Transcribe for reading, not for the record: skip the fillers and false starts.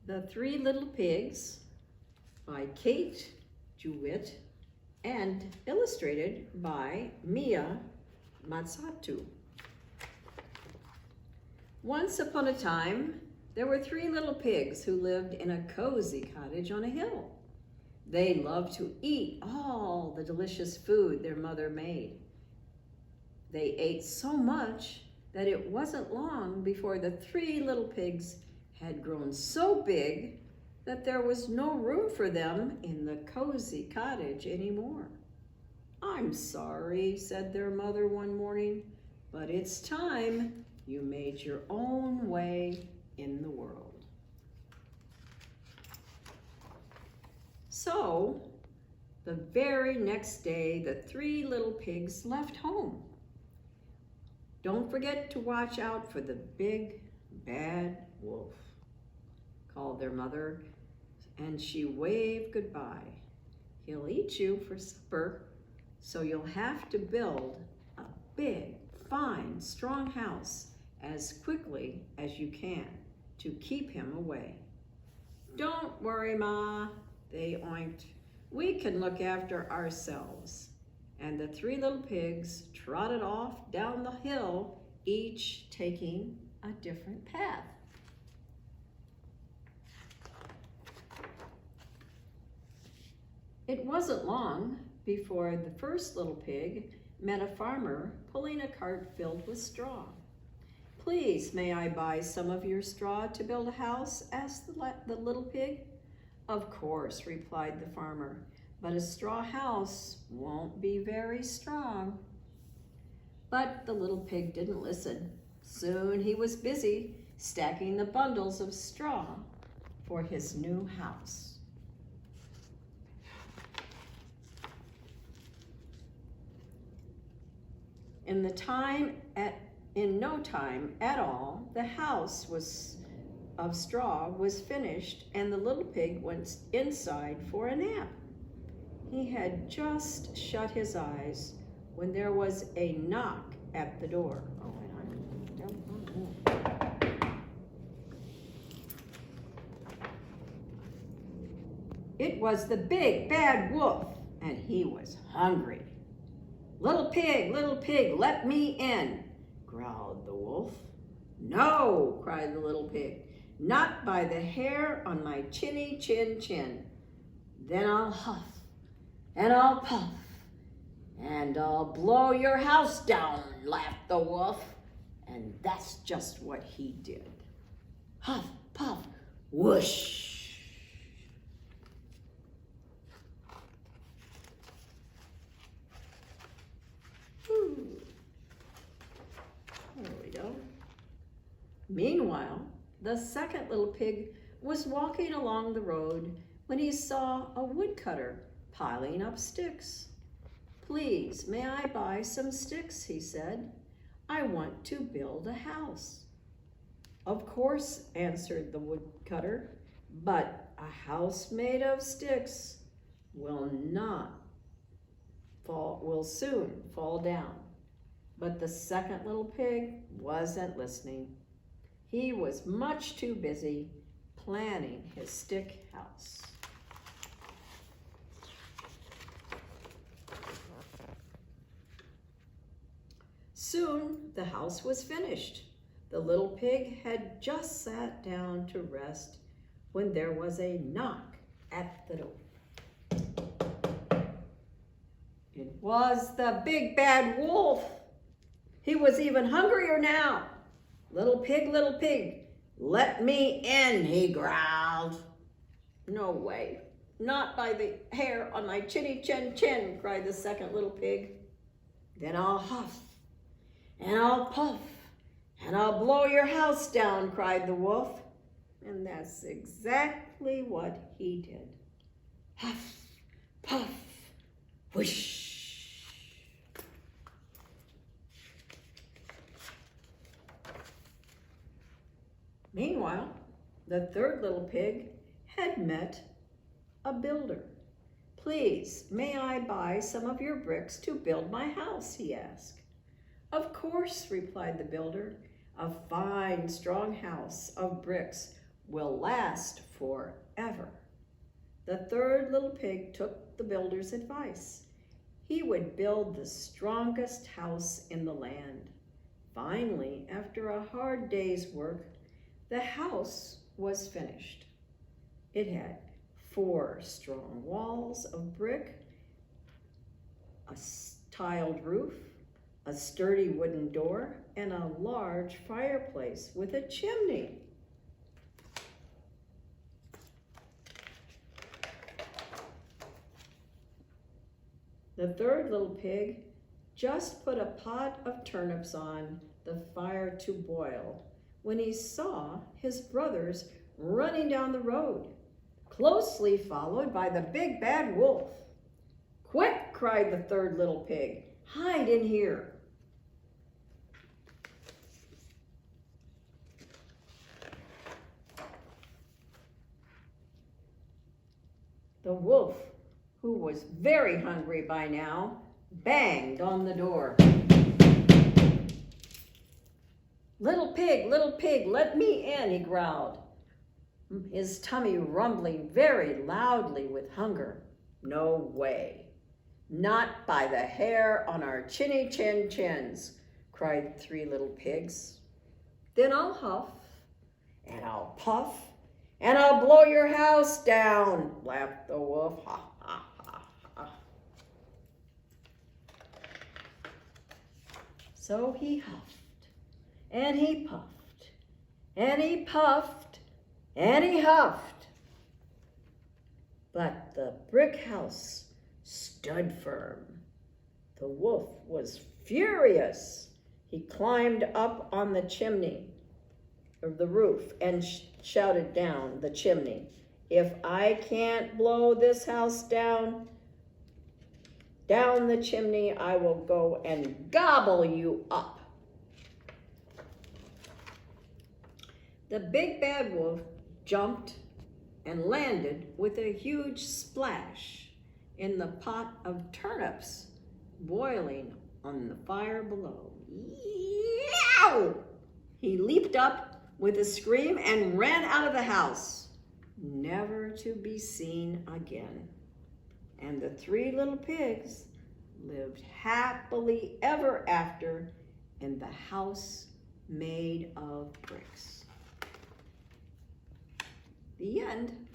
The Three Little Pigs by Kate Jewett and illustrated by Mia Matsatu. Once upon a time, there were three little pigs who lived in a cozy cottage on a hill. They loved to eat all the delicious food their mother made. They ate so much that it wasn't long before the three little pigs had grown so big that there was no room for them in the cozy cottage anymore. "I'm sorry," said their mother one morning, "but it's time you made your own way in the world." So, the very next day, the three little pigs left home. "Don't forget to watch out for the big, bad wolf," called their mother, and she waved goodbye. "He'll eat you for supper, so you'll have to build a big, fine, strong house as quickly as you can to keep him away." "Don't worry, Ma," they oinked. "We can look after ourselves." And the three little pigs trotted off down the hill, each taking a different path. It wasn't long before the first little pig met a farmer pulling a cart filled with straw. "Please, may I buy some of your straw to build a house?" asked the little pig. "Of course," replied the farmer, "but a straw house won't be very strong." But the little pig didn't listen. Soon he was busy stacking the bundles of straw for his new house. In no time at all, the house of straw was finished, and the little pig went inside for a nap. He had just shut his eyes when there was a knock at the door. It was the big bad wolf, and he was hungry. Little pig, let me in," growled the wolf. "No," cried the little pig, "not by the hair on my chinny chin. Then I'll huff, and I'll puff, and I'll blow your house down," laughed the wolf. And that's just what he did. Huff, puff, whoosh. There we go. Meanwhile, the second little pig was walking along the road when he saw a woodcutter piling up sticks. "Please, may I buy some sticks?" he said. "I want to build a house." "Of course," answered the woodcutter, "but a house made of sticks will soon fall down." But the second little pig wasn't listening. He was much too busy planning his stick house. Soon the house was finished. The little pig had just sat down to rest when there was a knock at the door. It was the big bad wolf. He was even hungrier now. Little pig, let me in," he growled. "No way, not by the hair on my chinny chin, cried the second little pig. "Then I'll huff, and I'll puff, and I'll blow your house down," cried the wolf. And that's exactly what he did. Huff, puff, whoosh. Meanwhile, the third little pig had met a builder. "Please, may I buy some of your bricks to build my house?" he asked. "Of course," replied the builder. "A fine, strong house of bricks will last forever. The third little pig took the builder's advice. He would build the strongest house in the land. Finally, after a hard day's work, the house was finished. It had 4 strong walls of brick, a tiled roof, a sturdy wooden door, and a large fireplace with a chimney. The third little pig just put a pot of turnips on the fire to boil when he saw his brothers running down the road, closely followed by the big bad wolf. "Quick!" cried the third little pig. "Hide in here." The wolf, who was very hungry by now, banged on the door. Little pig, let me in," he growled, his tummy rumbling very loudly with hunger. "No way. Not by the hair on our chinny chin chins," cried 3 little pigs. "Then I'll huff, and I'll puff, and I'll blow your house down," laughed the wolf. Ha, ha, ha, ha. So he huffed, and he puffed, and he puffed, and he huffed. But the brick house stood firm. The wolf was furious. He climbed up on the chimney of the roof and shouted down the chimney, "If I can't blow this house down the chimney, I will go and gobble you up." The big bad wolf jumped and landed with a huge splash in the pot of turnips boiling on the fire below. Yow! He leaped up with a scream and ran out of the house, never to be seen again. And the 3 little pigs lived happily ever after in the house made of bricks. The end.